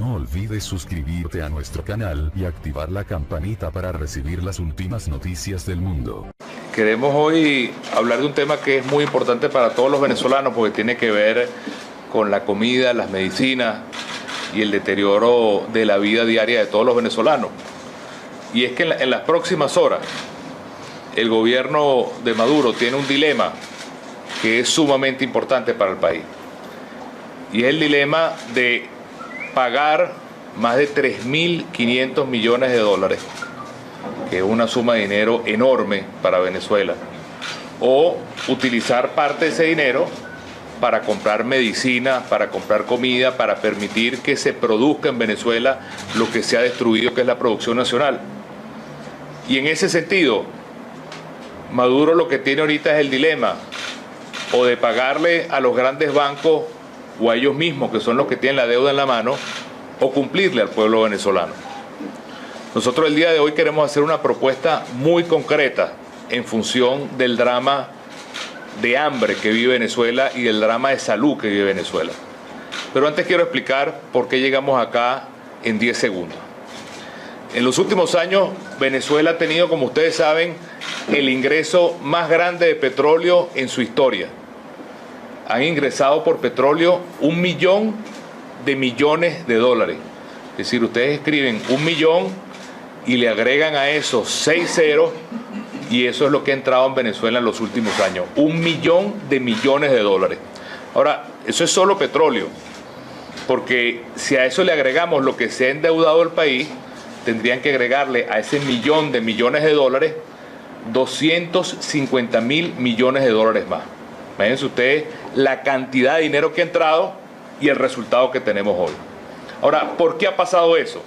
No olvides suscribirte a nuestro canal y activar la campanita para recibir las últimas noticias del mundo. Queremos hoy hablar de un tema que es muy importante para todos los venezolanos porque tiene que ver con la comida, las medicinas y el deterioro de la vida diaria de todos los venezolanos. Y es que en las próximas horas el gobierno de Maduro tiene un dilema que es sumamente importante para el país. Y es el dilema de pagar más de 3.500 millones de dólares, que es una suma de dinero enorme para Venezuela, o utilizar parte de ese dinero para comprar medicina, para comprar comida, para permitir que se produzca en Venezuela lo que se ha destruido, que es la producción nacional. Y en ese sentido, Maduro lo que tiene ahorita es el dilema o de pagarle a los grandes bancos o a ellos mismos, que son los que tienen la deuda en la mano, o cumplirle al pueblo venezolano. Nosotros el día de hoy queremos hacer una propuesta muy concreta en función del drama de hambre que vive Venezuela y del drama de salud que vive Venezuela. Pero antes quiero explicar por qué llegamos acá en 10 segundos. En los últimos años, Venezuela ha tenido, como ustedes saben, el ingreso más grande de petróleo en su historia. Han ingresado por petróleo 1 millón de millones de dólares. Es decir, ustedes escriben 1 millón y le agregan a eso 6 ceros y eso es lo que ha entrado en Venezuela en los últimos años. 1 millón de millones de dólares. Ahora, eso es solo petróleo, porque si a eso le agregamos lo que se ha endeudado el país, tendrían que agregarle a ese millón de millones de dólares 250.000 millones de dólares más. Imagínense ustedes la cantidad de dinero que ha entrado y el resultado que tenemos hoy. Ahora, ¿por qué ha pasado eso?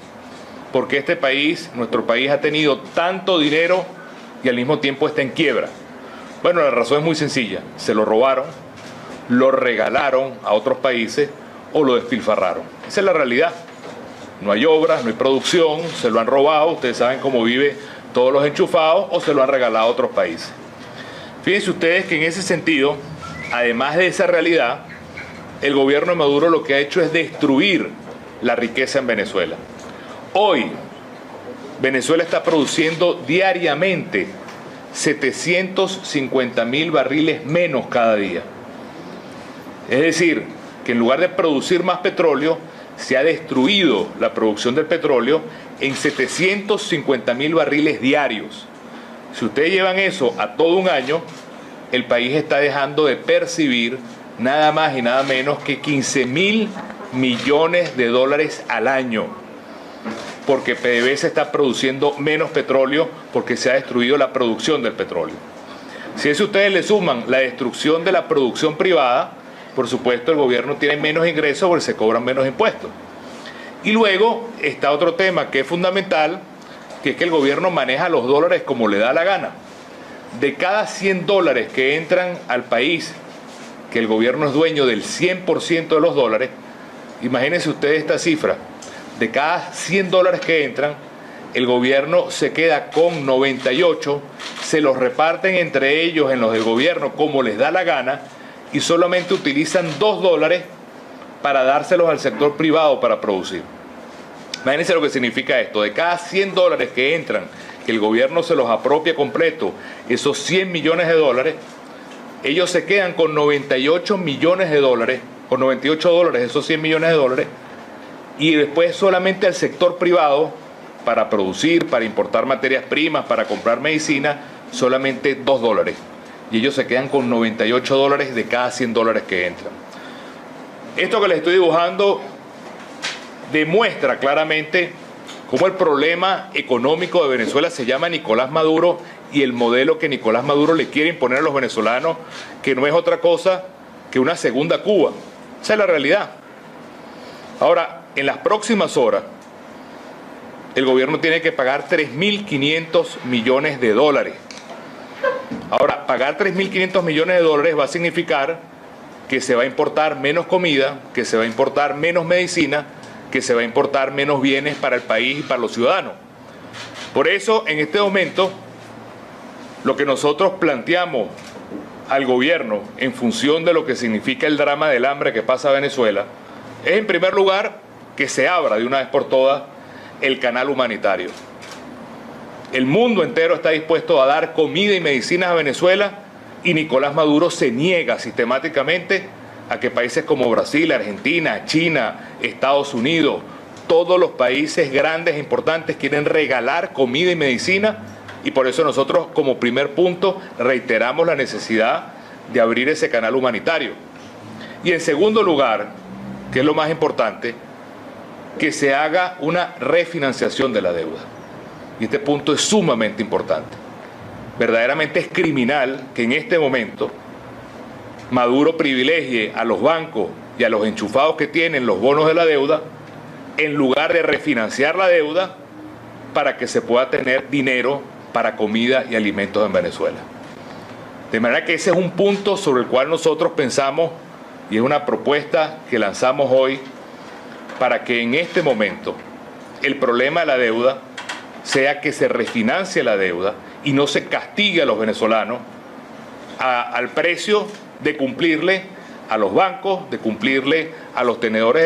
Porque este país, nuestro país, ha tenido tanto dinero y al mismo tiempo está en quiebra. Bueno, la razón es muy sencilla. Se lo robaron, lo regalaron a otros países o lo despilfarraron. Esa es la realidad. No hay obras, no hay producción, se lo han robado. Ustedes saben cómo vive todos los enchufados o se lo han regalado a otros países. Fíjense ustedes que en ese sentido, además de esa realidad, el gobierno de Maduro lo que ha hecho es destruir la riqueza en Venezuela. Hoy, Venezuela está produciendo diariamente 750.000 barriles menos cada día. Es decir, que en lugar de producir más petróleo, se ha destruido la producción del petróleo en 750.000 barriles diarios. Si ustedes llevan eso a todo un año, el país está dejando de percibir nada más y nada menos que 15.000 millones de dólares al año, porque PDVSA está produciendo menos petróleo porque se ha destruido la producción del petróleo. Si a eso ustedes le suman la destrucción de la producción privada, por supuesto el gobierno tiene menos ingresos porque se cobran menos impuestos. Y luego está otro tema que es fundamental, que es que el gobierno maneja los dólares como le da la gana. De cada 100 dólares que entran al país, que el gobierno es dueño del 100% de los dólares, imagínense ustedes esta cifra, de cada 100 dólares que entran, el gobierno se queda con 98, se los reparten entre ellos en los del gobierno como les da la gana y solamente utilizan 2 dólares para dárselos al sector privado para producir. Imagínense lo que significa esto, de cada 100 dólares que entran, que el gobierno se los apropia completo, esos 100 millones de dólares, ellos se quedan con 98 millones de dólares, con 98 dólares esos 100 millones de dólares, y después solamente al sector privado, para producir, para importar materias primas, para comprar medicina, solamente 2 dólares. Y ellos se quedan con 98 dólares de cada 100 dólares que entran. Esto que les estoy dibujando demuestra claramente cómo el problema económico de Venezuela se llama Nicolás Maduro y el modelo que Nicolás Maduro le quiere imponer a los venezolanos, que no es otra cosa que una segunda Cuba. Esa es la realidad. Ahora, en las próximas horas, el gobierno tiene que pagar 3.500 millones de dólares. Ahora, pagar 3.500 millones de dólares va a significar que se va a importar menos comida, que se va a importar menos medicina, que se va a importar menos bienes para el país y para los ciudadanos. Por eso, en este momento, lo que nosotros planteamos al gobierno en función de lo que significa el drama del hambre que pasa a Venezuela es, en primer lugar, que se abra de una vez por todas el canal humanitario. El mundo entero está dispuesto a dar comida y medicinas a Venezuela y Nicolás Maduro se niega sistemáticamente a que países como Brasil, Argentina, China, Estados Unidos, todos los países grandes e importantes quieren regalar comida y medicina, y por eso nosotros como primer punto reiteramos la necesidad de abrir ese canal humanitario. Y en segundo lugar, que es lo más importante, que se haga una refinanciación de la deuda. Y este punto es sumamente importante. Verdaderamente es criminal que en este momento Maduro privilegie a los bancos y a los enchufados que tienen los bonos de la deuda en lugar de refinanciar la deuda para que se pueda tener dinero para comida y alimentos en Venezuela. De manera que ese es un punto sobre el cual nosotros pensamos, y es una propuesta que lanzamos hoy, para que en este momento el problema de la deuda sea que se refinancie la deuda y no se castigue a los venezolanos al precio de cumplirle a los bancos, de cumplirle a los tenedores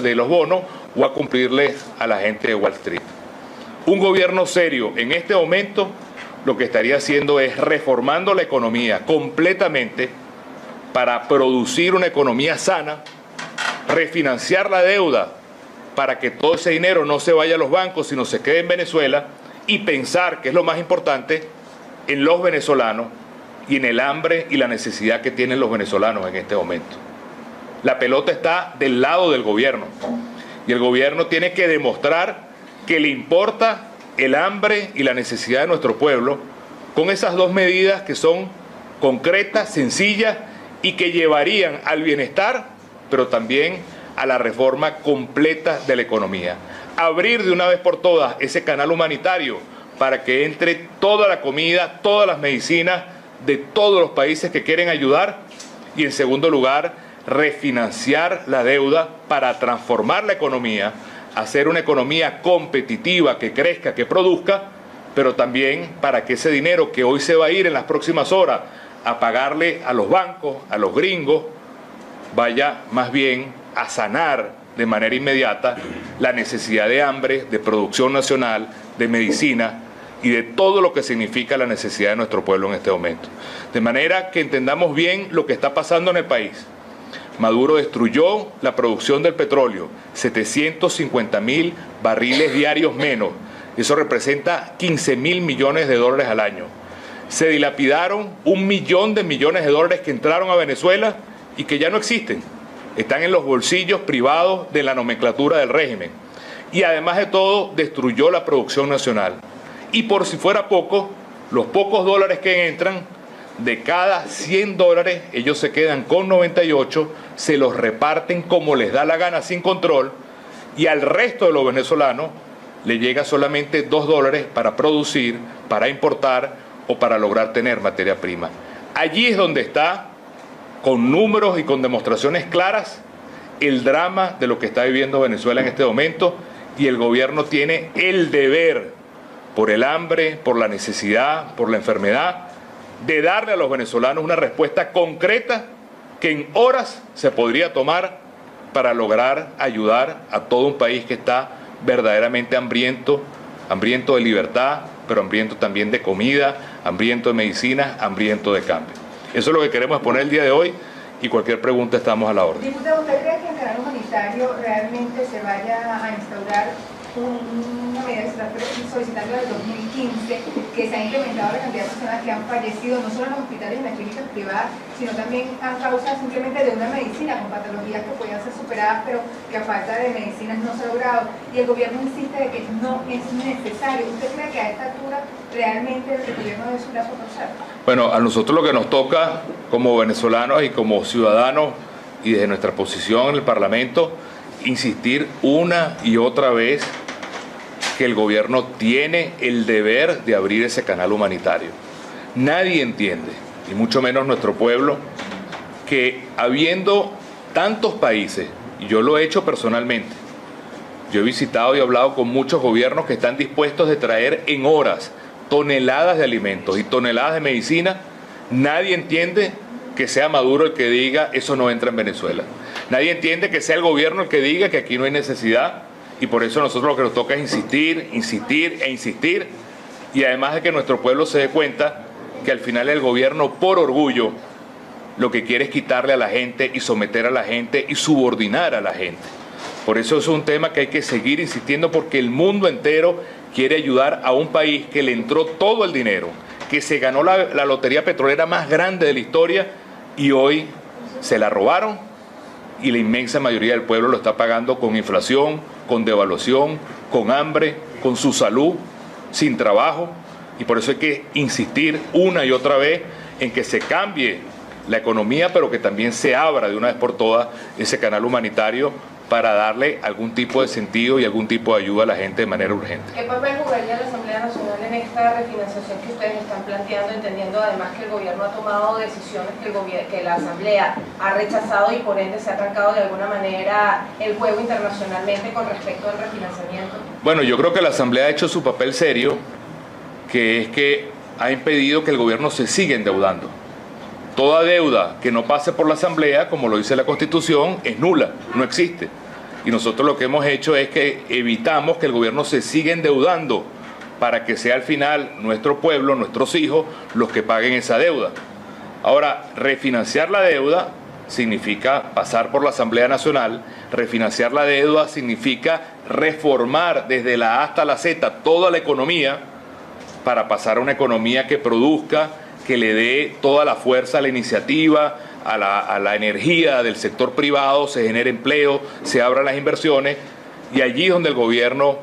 de los bonos o a cumplirle a la gente de Wall Street. Un gobierno serio en este momento lo que estaría haciendo es reformando la economía completamente para producir una economía sana, refinanciar la deuda para que todo ese dinero no se vaya a los bancos, sino se quede en Venezuela, y pensar, que es lo más importante, en los venezolanos y en el hambre y la necesidad que tienen los venezolanos en este momento. La pelota está del lado del gobierno y el gobierno tiene que demostrar que le importa el hambre y la necesidad de nuestro pueblo con esas dos medidas que son concretas, sencillas y que llevarían al bienestar, pero también a la reforma completa de la economía. Abrir de una vez por todas ese canal humanitario para que entre toda la comida, todas las medicinas de todos los países que quieren ayudar, y en segundo lugar, refinanciar la deuda para transformar la economía, hacer una economía competitiva que crezca, que produzca, pero también para que ese dinero que hoy se va a ir en las próximas horas a pagarle a los bancos, a los gringos, vaya más bien a sanar de manera inmediata la necesidad de hambre, de producción nacional, de medicina y de todo lo que significa la necesidad de nuestro pueblo en este momento. De manera que entendamos bien lo que está pasando en el país. Maduro destruyó la producción del petróleo, 750.000 barriles diarios menos. Eso representa 15.000 millones de dólares al año. Se dilapidaron 1 millón de millones de dólares que entraron a Venezuela y que ya no existen. Están en los bolsillos privados de la nomenclatura del régimen. Y además de todo, destruyó la producción nacional. Y por si fuera poco, los pocos dólares que entran, de cada 100 dólares, ellos se quedan con 98, se los reparten como les da la gana sin control, y al resto de los venezolanos le llega solamente 2 dólares para producir, para importar o para lograr tener materia prima. Allí es donde está, con números y con demostraciones claras, el drama de lo que está viviendo Venezuela en este momento, y el gobierno tiene el deber, por el hambre, por la necesidad, por la enfermedad, de darle a los venezolanos una respuesta concreta que en horas se podría tomar para lograr ayudar a todo un país que está verdaderamente hambriento de libertad, pero hambriento también de comida, hambriento de medicina, hambriento de cambio. Eso es lo que queremos exponer el día de hoy, y cualquier pregunta estamos a la orden. Diputado, ¿usted cree que el canal humanitario realmente se vaya a instaurar una medida que se está solicitando desde 2015, que se ha incrementado la cantidad de personas que han fallecido, no solo en los hospitales y en las clínicas privadas, sino también a causa simplemente de una medicina con patologías que podían ser superadas, pero que a falta de medicinas no se ha logrado? Y el gobierno insiste de que no es necesario. ¿Usted cree que a esta altura realmente el gobierno debe su brazo torcer? Bueno, a nosotros lo que nos toca como venezolanos y como ciudadanos y desde nuestra posición en el Parlamento, insistir una y otra vez que el gobierno tiene el deber de abrir ese canal humanitario. Nadie entiende, y mucho menos nuestro pueblo, que habiendo tantos países, y yo lo he hecho personalmente, yo he visitado y hablado con muchos gobiernos que están dispuestos de traer en horas toneladas de alimentos y toneladas de medicina, nadie entiende que sea Maduro el que diga eso no entra en Venezuela. Nadie entiende que sea el gobierno el que diga que aquí no hay necesidad, y por eso nosotros lo que nos toca es insistir, insistir e insistir, y además de que nuestro pueblo se dé cuenta que al final el gobierno, por orgullo, lo que quiere es quitarle a la gente y someter a la gente y subordinar a la gente. Por eso es un tema que hay que seguir insistiendo, porque el mundo entero quiere ayudar a un país que le entró todo el dinero, que se ganó la lotería petrolera más grande de la historia y hoy se la robaron, y la inmensa mayoría del pueblo lo está pagando con inflación, con devaluación, con hambre, con su salud, sin trabajo. Y por eso hay que insistir una y otra vez en que se cambie la economía, pero que también se abra de una vez por todas ese canal humanitario para darle algún tipo de sentido y algún tipo de ayuda a la gente de manera urgente. ¿Qué papel jugaría la Asamblea Nacional en esta refinanciación que ustedes están planteando, entendiendo además que el gobierno ha tomado decisiones que la Asamblea ha rechazado y por ende se ha arrancado de alguna manera el juego internacionalmente con respecto al refinanciamiento? Bueno, yo creo que la Asamblea ha hecho su papel serio, que es que ha impedido que el gobierno se siga endeudando. Toda deuda que no pase por la Asamblea, como lo dice la Constitución, es nula, no existe. Y nosotros lo que hemos hecho es que evitamos que el gobierno se siga endeudando para que sea al final nuestro pueblo, nuestros hijos, los que paguen esa deuda. Ahora, refinanciar la deuda significa pasar por la Asamblea Nacional. Refinanciar la deuda significa reformar desde la A hasta la Z toda la economía para pasar a una economía que produzca, que le dé toda la fuerza a la iniciativa, a la energía del sector privado, se genere empleo, se abran las inversiones, y allí es donde el gobierno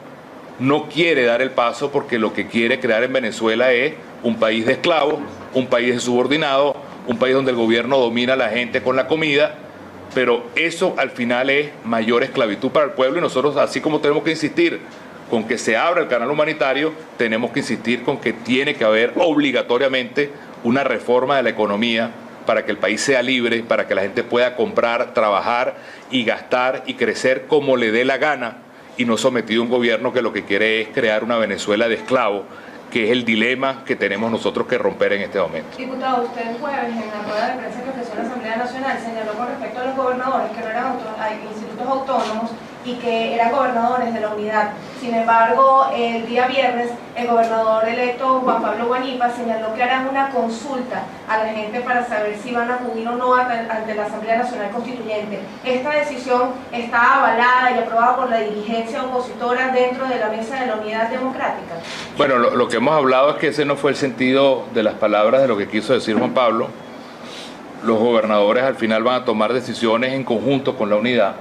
no quiere dar el paso, porque lo que quiere crear en Venezuela es un país de esclavos, un país de subordinados, un país donde el gobierno domina a la gente con la comida, pero eso al final es mayor esclavitud para el pueblo, y nosotros, así como tenemos que insistir con que se abra el canal humanitario, tenemos que insistir con que tiene que haber obligatoriamente una reforma de la economía para que el país sea libre, para que la gente pueda comprar, trabajar y gastar y crecer como le dé la gana, y no sometido a un gobierno que lo que quiere es crear una Venezuela de esclavos, que es el dilema que tenemos nosotros que romper en este momento. Diputado, usted el jueves en la rueda de prensa que ofreció la Asamblea Nacional señaló con respecto a los gobernadores que no eran institutos autónomos y que eran gobernadores de la unidad. Sin embargo, el día viernes, el gobernador electo Juan Pablo Guanipa señaló que harán una consulta a la gente para saber si van a acudir o no ante la Asamblea Nacional Constituyente. ¿Esta decisión está avalada y aprobada por la dirigencia opositora dentro de la mesa de la Unidad Democrática? Bueno, lo que hemos hablado es que ese no fue el sentido de las palabras de lo que quiso decir Juan Pablo. Los gobernadores al final van a tomar decisiones en conjunto con la unidad,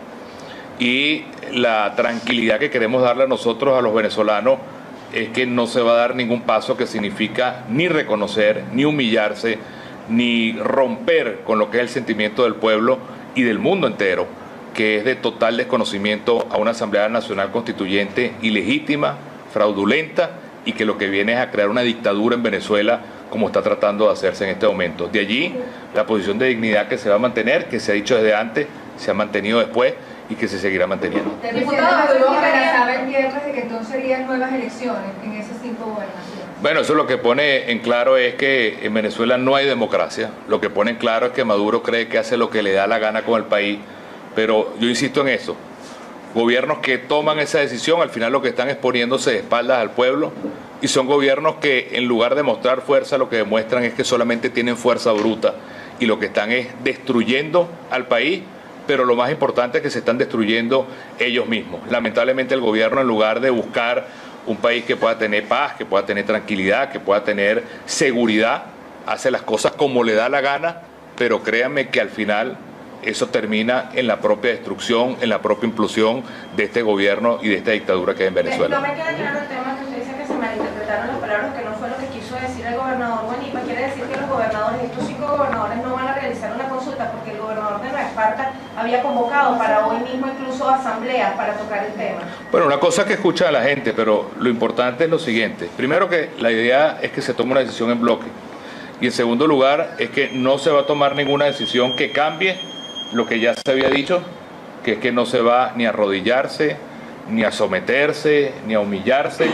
y la tranquilidad que queremos darle a nosotros, a los venezolanos, es que no se va a dar ningún paso que significa ni reconocer, ni humillarse, ni romper con lo que es el sentimiento del pueblo y del mundo entero, que es de total desconocimiento a una Asamblea Nacional Constituyente ilegítima, fraudulenta, y que lo que viene es a crear una dictadura en Venezuela, como está tratando de hacerse en este momento. De allí la posición de dignidad que se va a mantener, que se ha dicho desde antes, se ha mantenido después y que se seguirá manteniendo. El presidente Maduro amenazaba el viernes de que entonces serían nuevas elecciones en esas 5 gobernaciones. Bueno, eso lo que pone en claro es que en Venezuela no hay democracia. Lo que pone en claro es que Maduro cree que hace lo que le da la gana con el país, pero yo insisto en eso. Gobiernos que toman esa decisión al final lo que están es poniéndose de espaldas al pueblo, y son gobiernos que en lugar de mostrar fuerza lo que demuestran es que solamente tienen fuerza bruta, y lo que están es destruyendo al país, pero lo más importante es que se están destruyendo ellos mismos. Lamentablemente el gobierno, en lugar de buscar un país que pueda tener paz, que pueda tener tranquilidad, que pueda tener seguridad, hace las cosas como le da la gana, pero créanme que al final eso termina en la propia destrucción, en la propia implosión de este gobierno y de esta dictadura que hay en Venezuela. No me queda claro el tema que usted dice que se malinterpretaron las palabras, que no fue lo que quiso decir el gobernador Guanipa. Quiere decir que los gobernadores, estos 5 gobernadores, no van a realizar una consulta porque el gobernador de Nueva Esparta había convocado para hoy mismo incluso asambleas para tocar el tema. Bueno, una cosa que escucha a la gente, pero lo importante es lo siguiente. Primero, que la idea es que se tome una decisión en bloque. Y en segundo lugar, es que no se va a tomar ninguna decisión que cambie lo que ya se había dicho, que es que no se va ni a arrodillarse, ni a someterse, ni a humillarse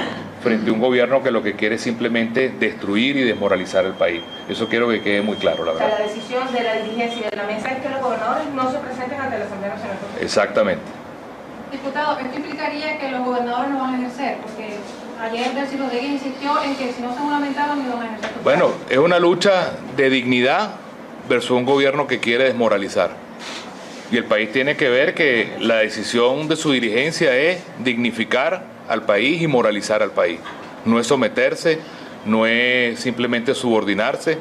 frente a un gobierno que lo que quiere es simplemente destruir y desmoralizar el país. Eso quiero que quede muy claro, la verdad. O sea, la decisión de la dirigencia y de la mesa es que los gobernadores no se presenten ante la Asamblea Nacional. Exactamente. Diputado, esto implicaría que los gobernadores no van a ejercer, porque ayer Delcy Rodríguez insistió en que si no se juramentaban no iban a ejercer. Bueno, es una lucha de dignidad versus un gobierno que quiere desmoralizar. Y el país tiene que ver que la decisión de su dirigencia es dignificar al país y moralizar al país. No es someterse, no es simplemente subordinarse.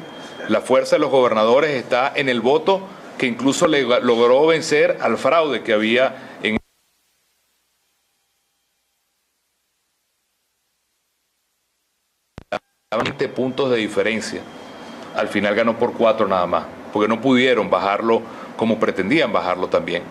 La fuerza de los gobernadores está en el voto que incluso logró vencer al fraude que había en 20 puntos de diferencia. Al final ganó por 4 nada más, porque no pudieron bajarlo como pretendían bajarlo también.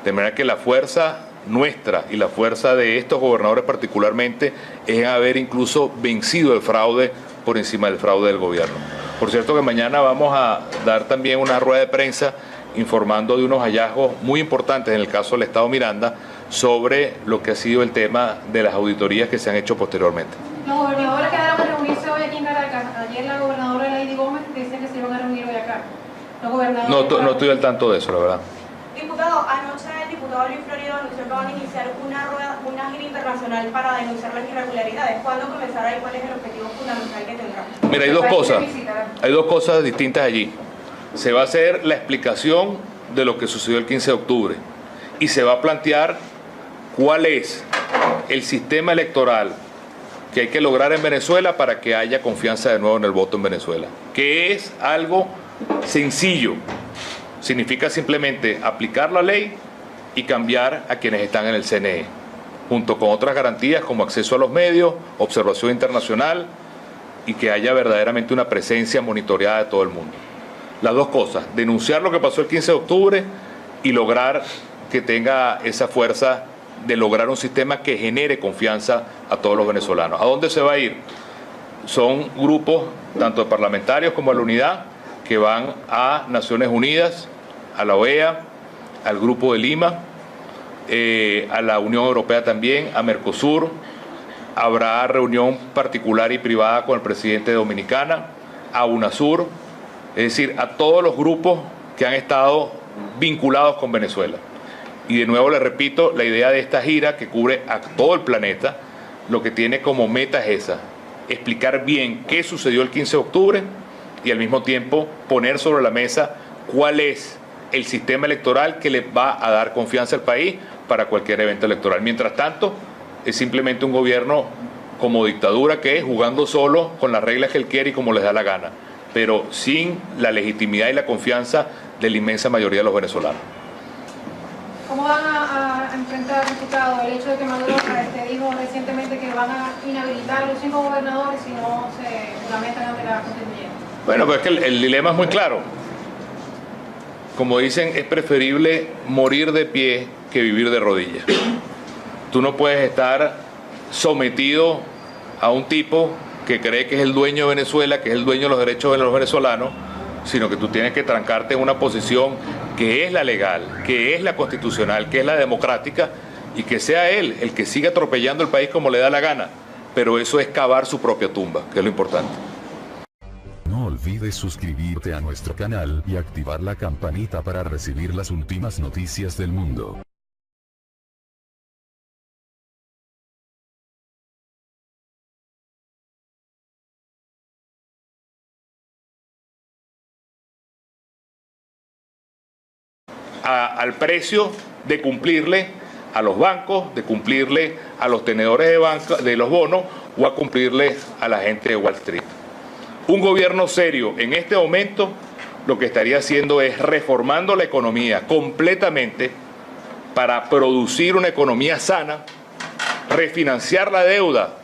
De manera que la fuerza nuestra y la fuerza de estos gobernadores particularmente es haber incluso vencido el fraude por encima del fraude del gobierno. Por cierto que mañana vamos a dar también una rueda de prensa informando de unos hallazgos muy importantes en el caso del Estado Miranda sobre lo que ha sido el tema de las auditorías que se han hecho posteriormente. Los gobernadores quedaron a reunirse hoy aquí en Caracas. Ayer la gobernadora Lady Gómez dice que se iban a reunir hoy acá. Los gobernadores no estoy al tanto de eso, la verdad. Diputado, anoche el diputado Luis Florido anunció que van a iniciar una gira internacional para denunciar las irregularidades. ¿Cuándo comenzará y cuál es el objetivo fundamental que tendrá? Mira, hay dos cosas distintas allí. Se va a hacer la explicación de lo que sucedió el 15 de octubre y se va a plantear cuál es el sistema electoral que hay que lograr en Venezuela para que haya confianza de nuevo en el voto en Venezuela, que es algo sencillo. Significa simplemente aplicar la ley y cambiar a quienes están en el CNE, junto con otras garantías como acceso a los medios, observación internacional y que haya verdaderamente una presencia monitoreada de todo el mundo. Las dos cosas, denunciar lo que pasó el 15 de octubre y lograr que tenga esa fuerza de lograr un sistema que genere confianza a todos los venezolanos. ¿A dónde se va a ir? Son grupos, tanto de parlamentarios como de la unidad, que van a Naciones Unidas, a la OEA, al Grupo de Lima, a la Unión Europea también, a Mercosur. Habrá reunión particular y privada con el presidente de Dominicana, a UNASUR, es decir, a todos los grupos que han estado vinculados con Venezuela. Y de nuevo les repito, la idea de esta gira que cubre a todo el planeta, lo que tiene como meta es esa, explicar bien qué sucedió el 15 de octubre y al mismo tiempo poner sobre la mesa cuál es el sistema electoral que le va a dar confianza al país para cualquier evento electoral. Mientras tanto, es simplemente un gobierno como dictadura que es jugando solo con las reglas que él quiere y como les da la gana, pero sin la legitimidad y la confianza de la inmensa mayoría de los venezolanos. ¿Cómo van a enfrentar, diputado, el hecho de que Maduro dijo recientemente que van a inhabilitar a los 5 gobernadores si no se juramentan ante la constituyente? Bueno, pues es que el dilema es muy claro. Como dicen, es preferible morir de pie que vivir de rodillas. Tú no puedes estar sometido a un tipo que cree que es el dueño de Venezuela, que es el dueño de los derechos de los venezolanos, sino que tú tienes que trancarte en una posición que es la legal, que es la constitucional, que es la democrática, y que sea él el que siga atropellando el país como le da la gana. Pero eso es cavar su propia tumba, que es lo importante. No olvides suscribirte a nuestro canal y activar la campanita para recibir las últimas noticias del mundo. Al precio de cumplirle a los bancos, de cumplirle a los tenedores de banca, de los bonos, o a cumplirle a la gente de Wall Street. Un gobierno serio en este momento lo que estaría haciendo es reformando la economía completamente para producir una economía sana, refinanciar la deuda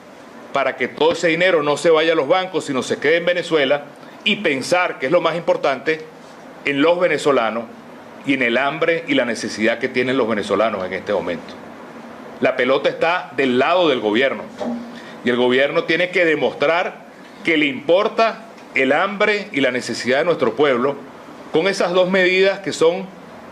para que todo ese dinero no se vaya a los bancos, sino se quede en Venezuela, y pensar, que es lo más importante, en los venezolanos y en el hambre y la necesidad que tienen los venezolanos en este momento. La pelota está del lado del gobierno y el gobierno tiene que demostrar que le importa el hambre y la necesidad de nuestro pueblo con esas dos medidas que son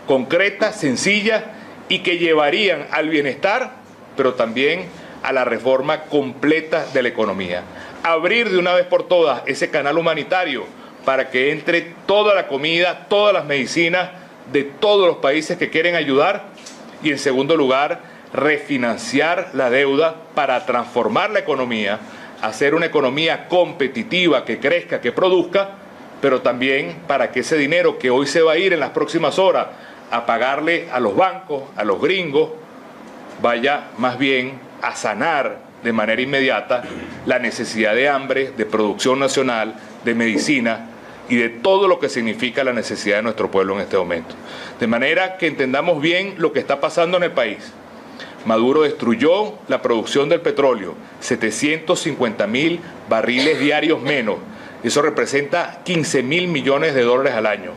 concretas, sencillas y que llevarían al bienestar, pero también a a la reforma completa de la economía. Abrir de una vez por todas ese canal humanitario para que entre toda la comida, todas las medicinas de todos los países que quieren ayudar. Y en segundo lugar, refinanciar la deuda para transformar la economía, hacer una economía competitiva que crezca, que produzca, pero también para que ese dinero que hoy se va a ir en las próximas horas a pagarle a los bancos, a los gringos, vaya más bien a sanar de manera inmediata la necesidad de hambre, de producción nacional, de medicina y de todo lo que significa la necesidad de nuestro pueblo en este momento. De manera que entendamos bien lo que está pasando en el país. Maduro destruyó la producción del petróleo, 750.000 barriles diarios menos. Eso representa 15.000 millones de dólares al año.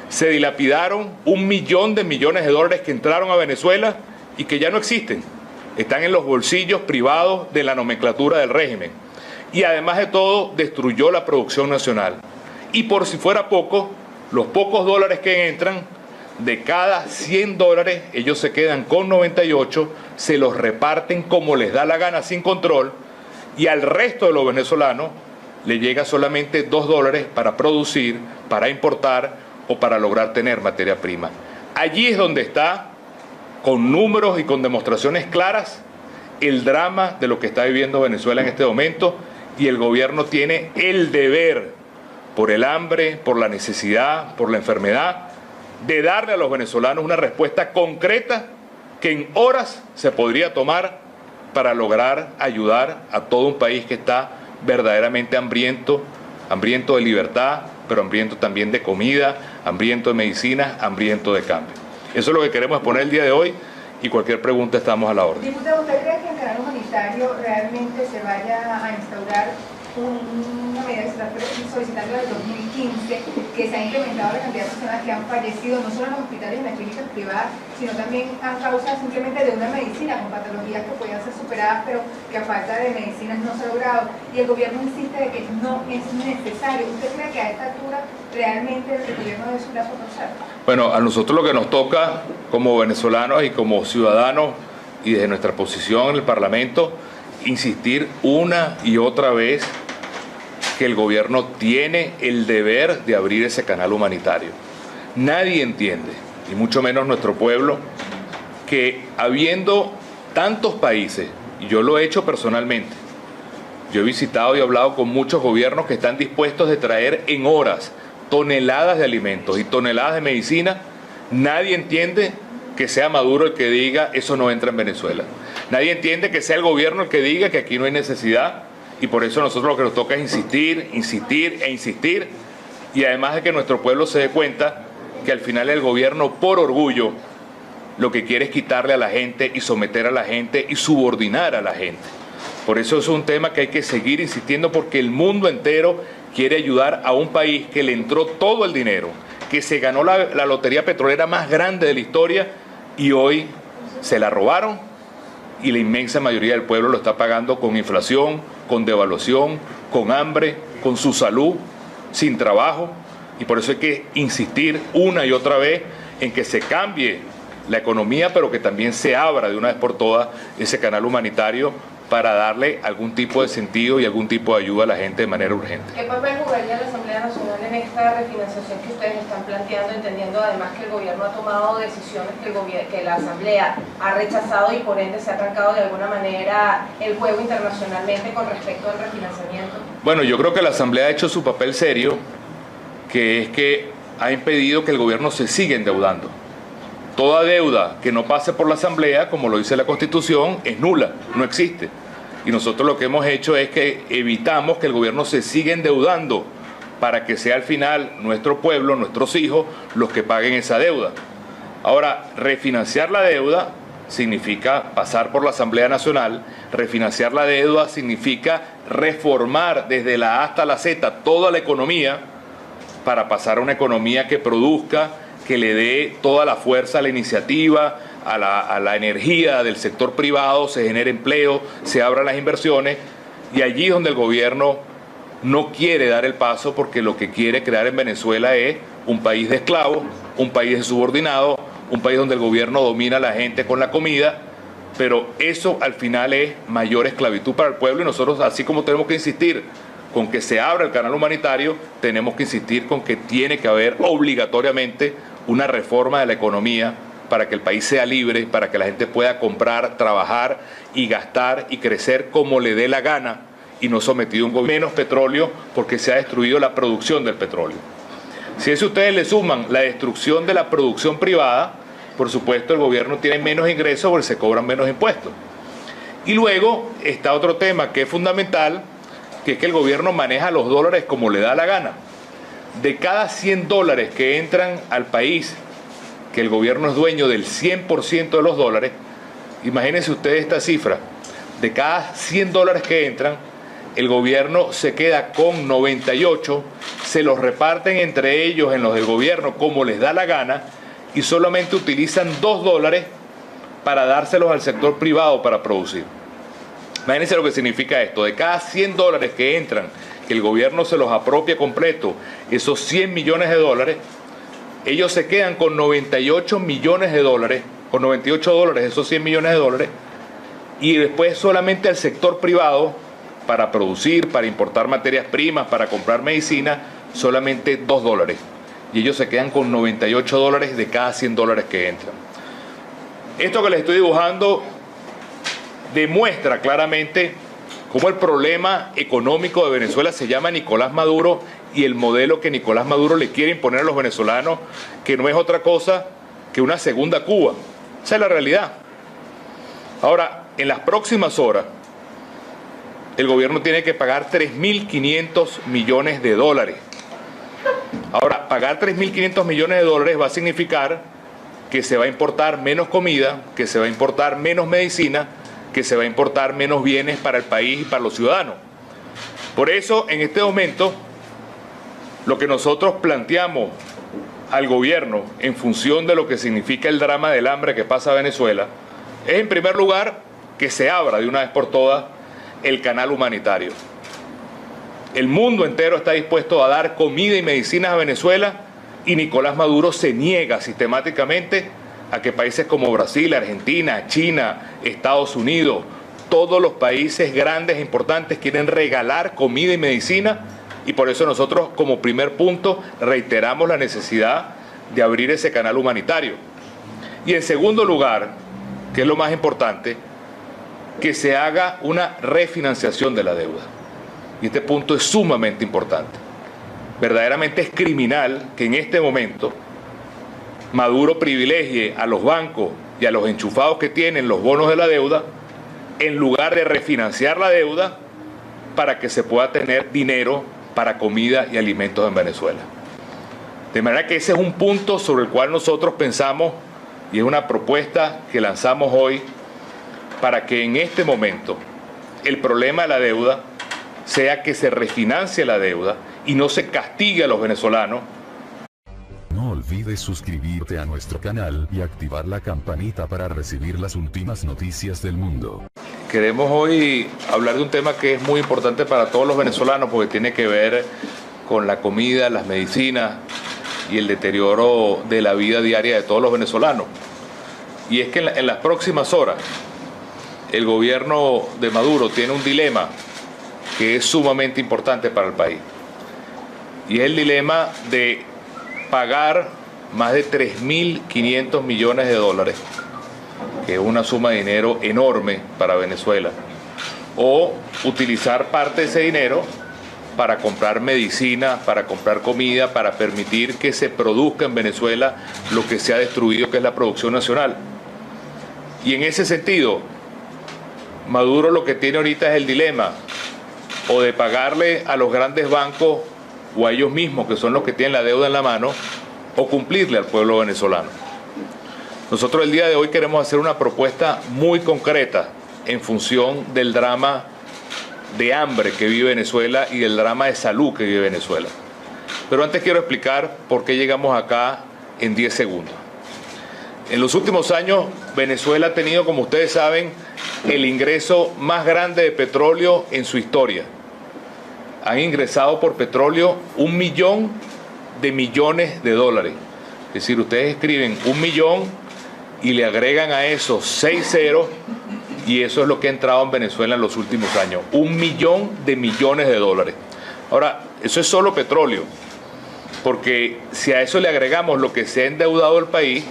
Se dilapidaron 1 millón de millones de dólares que entraron a Venezuela y que ya no existen. Están en los bolsillos privados de la nomenclatura del régimen. Y además de todo, destruyó la producción nacional. Y por si fuera poco, los pocos dólares que entran, de cada 100 dólares, ellos se quedan con 98, se los reparten como les da la gana sin control, y al resto de los venezolanos le llega solamente 2 dólares para producir, para importar o para lograr tener materia prima. Allí es donde está, con números y con demostraciones claras, el drama de lo que está viviendo Venezuela en este momento, y el gobierno tiene el deber, por el hambre, por la necesidad, por la enfermedad, de darle a los venezolanos una respuesta concreta que en horas se podría tomar para lograr ayudar a todo un país que está verdaderamente hambriento de libertad, pero hambriento también de comida, hambriento de medicina, hambriento de cambio. Eso es lo que queremos exponer el día de hoy, y cualquier pregunta estamos a la orden. Diputado, ¿usted cree que en el canal humanitario realmente se vaya a instaurar una medida que se está solicitando desde 2015, que se ha incrementado la cantidad de personas que han fallecido, no solo en los hospitales y en las clínicas privadas, sino también a causa simplemente de una medicina con patologías que podían ser superadas, pero que a falta de medicinas no se ha logrado? Y el gobierno insiste de que no es necesario. ¿Usted cree que a esta altura realmente el gobierno debe subir a forzar? Bueno, a nosotros lo que nos toca como venezolanos y como ciudadanos y desde nuestra posición en el Parlamento, insistir una y otra vez que el gobierno tiene el deber de abrir ese canal humanitario. Nadie entiende, y mucho menos nuestro pueblo, que habiendo tantos países, y yo lo he hecho personalmente, yo he visitado y hablado con muchos gobiernos que están dispuestos de traer en horas toneladas de alimentos y toneladas de medicina, nadie entiende que sea Maduro el que diga eso no entra en Venezuela. Nadie entiende que sea el gobierno el que diga que aquí no hay necesidad, y por eso a nosotros lo que nos toca es insistir, insistir e insistir, y además de que nuestro pueblo se dé cuenta que al final el gobierno, por orgullo, lo que quiere es quitarle a la gente y someter a la gente y subordinar a la gente. Por eso es un tema que hay que seguir insistiendo, porque el mundo entero quiere ayudar a un país que le entró todo el dinero, que se ganó la lotería petrolera más grande de la historia y hoy se la robaron, y la inmensa mayoría del pueblo lo está pagando con inflación, con devaluación, con hambre, con su salud, sin trabajo. Y por eso hay que insistir una y otra vez en que se cambie la economía, pero que también se abra de una vez por todas ese canal humanitario para darle algún tipo de sentido y algún tipo de ayuda a la gente de manera urgente. ¿Qué papel jugaría la Asamblea Nacional en esta refinanciación que ustedes están planteando, entendiendo además que el gobierno ha tomado decisiones que la Asamblea ha rechazado y por ende se ha arrancado de alguna manera el juego internacionalmente con respecto al refinanciamiento? Bueno, yo creo que la Asamblea ha hecho su papel serio, que es que ha impedido que el gobierno se siga endeudando. Toda deuda que no pase por la Asamblea, como lo dice la Constitución, es nula, no existe. Y nosotros lo que hemos hecho es que evitamos que el gobierno se siga endeudando para que sea al final nuestro pueblo, nuestros hijos, los que paguen esa deuda. Ahora, refinanciar la deuda significa pasar por la Asamblea Nacional. Refinanciar la deuda significa reformar desde la A hasta la Z toda la economía para pasar a una economía que produzca, que le dé toda la fuerza a la iniciativa, a la energía del sector privado, se genere empleo, se abran las inversiones, y allí es donde el gobierno no quiere dar el paso, porque lo que quiere crear en Venezuela es un país de esclavos, un país de subordinados, un país donde el gobierno domina a la gente con la comida, pero eso al final es mayor esclavitud para el pueblo, y nosotros, así como tenemos que insistir con que se abra el canal humanitario, tenemos que insistir con que tiene que haber obligatoriamente una reforma de la economía para que el país sea libre, para que la gente pueda comprar, trabajar y gastar y crecer como le dé la gana, y no sometido a un gobierno. Menos petróleo porque se ha destruido la producción del petróleo. Si a eso ustedes le suman la destrucción de la producción privada, por supuesto el gobierno tiene menos ingresos porque se cobran menos impuestos. Y luego está otro tema que es fundamental, que es que el gobierno maneja los dólares como le da la gana. De cada 100 dólares que entran al país, que el gobierno es dueño del 100% de los dólares, imagínense ustedes esta cifra: de cada 100 dólares que entran, el gobierno se queda con 98, se los reparten entre ellos en los del gobierno como les da la gana, y solamente utilizan 2 dólares para dárselos al sector privado para producir. Imagínense lo que significa esto: de cada 100 dólares que entran, que el gobierno se los apropia completo, esos 100 millones de dólares, ellos se quedan con 98 millones de dólares, con 98 dólares esos 100 millones de dólares, y después solamente al sector privado, para producir, para importar materias primas, para comprar medicina, solamente 2 dólares. Y ellos se quedan con 98 dólares de cada 100 dólares que entran. Esto que les estoy dibujando demuestra claramente cómo el problema económico de Venezuela se llama Nicolás Maduro, y el modelo que Nicolás Maduro le quiere imponer a los venezolanos, que no es otra cosa que una segunda Cuba. Esa es la realidad. Ahora, en las próximas horas, el gobierno tiene que pagar 3.500 millones de dólares. Ahora, pagar 3.500 millones de dólares va a significar que se va a importar menos comida, que se va a importar menos medicina, que se va a importar menos bienes para el país y para los ciudadanos. Por eso, en este momento, lo que nosotros planteamos al gobierno en función de lo que significa el drama del hambre que pasa a Venezuela es, en primer lugar, que se abra de una vez por todas el canal humanitario. El mundo entero está dispuesto a dar comida y medicinas a Venezuela, y Nicolás Maduro se niega sistemáticamente a que países como Brasil, Argentina, China, Estados Unidos, todos los países grandes e importantes quieren regalar comida y medicina, y por eso nosotros, como primer punto, reiteramos la necesidad de abrir ese canal humanitario. Y en segundo lugar, que es lo más importante, que se haga una refinanciación de la deuda. Y este punto es sumamente importante. Verdaderamente es criminal que en este momento Maduro privilegie a los bancos y a los enchufados que tienen los bonos de la deuda, en lugar de refinanciar la deuda para que se pueda tener dinero para comida y alimentos en Venezuela. De manera que ese es un punto sobre el cual nosotros pensamos, y es una propuesta que lanzamos hoy, para que en este momento el problema de la deuda sea que se refinancie la deuda y no se castigue a los venezolanos. No olvides suscribirte a nuestro canal y activar la campanita para recibir las últimas noticias del mundo. Queremos hoy hablar de un tema que es muy importante para todos los venezolanos, porque tiene que ver con la comida, las medicinas y el deterioro de la vida diaria de todos los venezolanos. Y es que en las próximas horas el gobierno de Maduro tiene un dilema que es sumamente importante para el país. Y es el dilema de pagar más de 3.500 millones de dólares, que es una suma de dinero enorme para Venezuela, o utilizar parte de ese dinero para comprar medicina, para comprar comida, para permitir que se produzca en Venezuela lo que se ha destruido, que es la producción nacional. Y en ese sentido, Maduro lo que tiene ahorita es el dilema o de pagarle a los grandes bancos o a ellos mismos, que son los que tienen la deuda en la mano, o cumplirle al pueblo venezolano. Nosotros el día de hoy queremos hacer una propuesta muy concreta en función del drama de hambre que vive Venezuela y del drama de salud que vive Venezuela. Pero antes quiero explicar por qué llegamos acá en 10 segundos. En los últimos años, Venezuela ha tenido, como ustedes saben, el ingreso más grande de petróleo en su historia. Han ingresado por petróleo 1 millón de millones de dólares. Es decir, ustedes escriben 1 millón y le agregan a eso 6 ceros y eso es lo que ha entrado en Venezuela en los últimos años, 1 millón de millones de dólares. Ahora, eso es solo petróleo, porque si a eso le agregamos lo que se ha endeudado el país,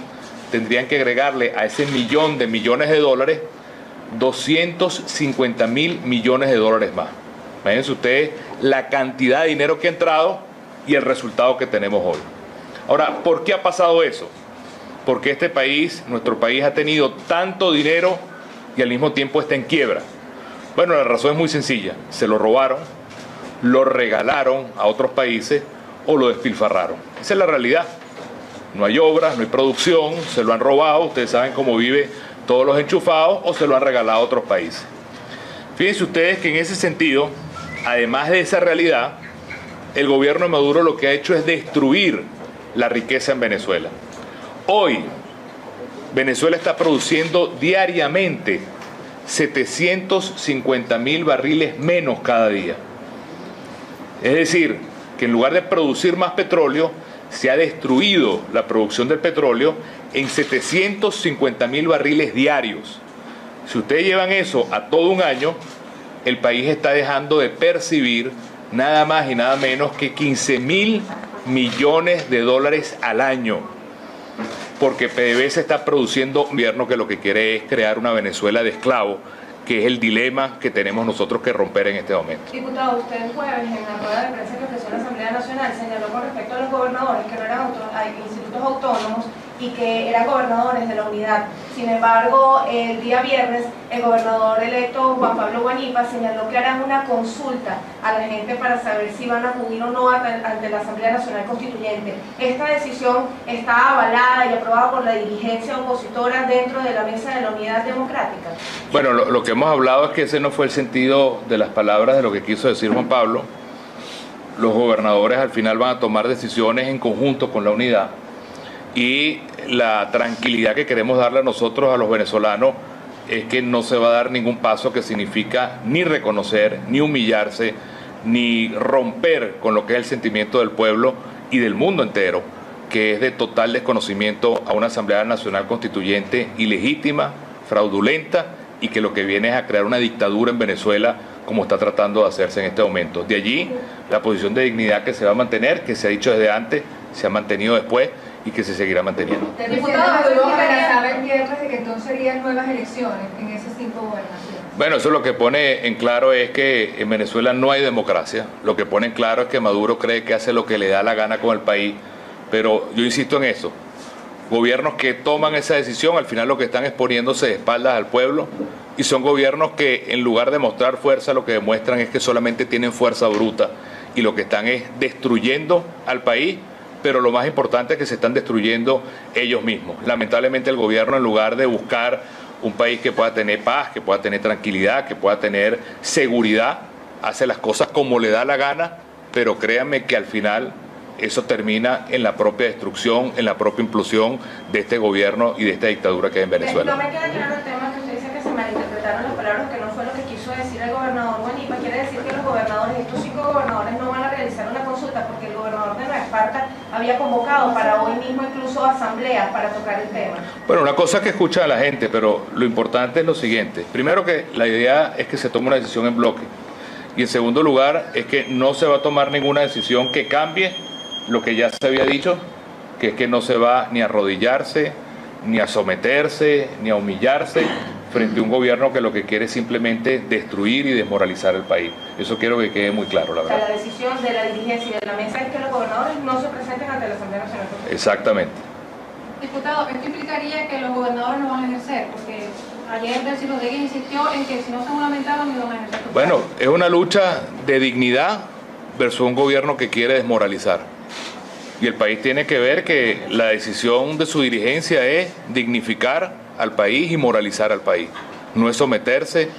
tendrían que agregarle a ese 1 millón de millones de dólares 250.000 millones de dólares más. Imagínense ustedes la cantidad de dinero que ha entrado y el resultado que tenemos hoy. Ahora, ¿por qué ha pasado eso? Porque este país, nuestro país, ha tenido tanto dinero y al mismo tiempo está en quiebra. Bueno, la razón es muy sencilla. Se lo robaron, lo regalaron a otros países o lo despilfarraron. Esa es la realidad. No hay obras, no hay producción, se lo han robado. Ustedes saben cómo vive todos los enchufados, o se lo han regalado a otros países. Fíjense ustedes que en ese sentido, además de esa realidad, el gobierno de Maduro lo que ha hecho es destruir la riqueza en Venezuela. Hoy, Venezuela está produciendo diariamente 750.000 barriles menos cada día. Es decir, que en lugar de producir más petróleo, se ha destruido la producción del petróleo en 750.000 barriles diarios. Si ustedes llevan eso a todo un año, el país está dejando de percibir nada más y nada menos que 15.000 millones de dólares al año. Porque PDVSA está produciendo un gobierno que lo que quiere es crear una Venezuela de esclavos, que es el dilema que tenemos nosotros que romper en este momento. Diputado, usted el jueves en la rueda de prensa que ofreció la Asamblea Nacional señaló con respecto a los gobernadores que no eran institutos autónomos y que eran gobernadores de la unidad. Sin embargo, el día viernes, el gobernador electo Juan Pablo Guanipa señaló que harán una consulta a la gente para saber si van a acudir o no ante la Asamblea Nacional Constituyente. Esta decisión está avalada y aprobada por la dirigencia opositora dentro de la mesa de la Unidad Democrática. Bueno, lo que hemos hablado es que ese no fue el sentido de las palabras de lo que quiso decir Juan Pablo. Los gobernadores al final van a tomar decisiones en conjunto con la unidad, y la tranquilidad que queremos darle a nosotros, a los venezolanos, es que no se va a dar ningún paso que significa ni reconocer, ni humillarse, ni romper con lo que es el sentimiento del pueblo y del mundo entero, que es de total desconocimiento a una Asamblea Nacional Constituyente ilegítima, fraudulenta, y que lo que viene es a crear una dictadura en Venezuela, como está tratando de hacerse en este momento. De allí la posición de dignidad que se va a mantener, que se ha dicho desde antes, se ha mantenido después y que se seguirá manteniendo. Diputado, luego amenazaba el viernes de que entonces serían nuevas elecciones en esas 5 gobernaciones. Bueno, eso lo que pone en claro es que en Venezuela no hay democracia. Lo que pone en claro es que Maduro cree que hace lo que le da la gana con el país. Pero yo insisto en eso. Gobiernos que toman esa decisión, al final lo que están es poniéndose de espaldas al pueblo, y son gobiernos que en lugar de mostrar fuerza, lo que demuestran es que solamente tienen fuerza bruta, y lo que están es destruyendo al país, pero lo más importante es que se están destruyendo ellos mismos. Lamentablemente el gobierno, en lugar de buscar un país que pueda tener paz, que pueda tener tranquilidad, que pueda tener seguridad, hace las cosas como le da la gana, pero créanme que al final eso termina en la propia destrucción, en la propia implosión de este gobierno y de esta dictadura que hay en Venezuela. No me queda claro el tema que usted dice que se malinterpretaron las palabras, que no fue lo que quiso decir el gobernador Guanipa. Quiere decir que los gobernadores, estos 5 gobernadores, no van a realizar una consulta porque el gobernador de Nueva Esparta había convocado para hoy mismo incluso asambleas para tocar el tema. Bueno, una cosa que escucha a la gente, pero lo importante es lo siguiente. Primero, que la idea es que se tome una decisión en bloque. Y en segundo lugar, es que no se va a tomar ninguna decisión que cambie lo que ya se había dicho, que es que no se va ni a arrodillarse, ni a someterse, ni a humillarse frente a un gobierno que lo que quiere es simplemente destruir y desmoralizar el país. Eso quiero que quede muy claro, la verdad. O sea, la decisión de la dirigencia y de la mesa es que los gobernadores no se presenten ante la Asamblea Nacional. Exactamente. Diputado, esto implicaría que los gobernadores no van a ejercer, porque ayer Delcy Rodríguez insistió en que si no se juramentaban no iban a ejercer. Bueno, es una lucha de dignidad versus un gobierno que quiere desmoralizar. Y el país tiene que ver que la decisión de su dirigencia es dignificar al país y moralizar al país. No es someterse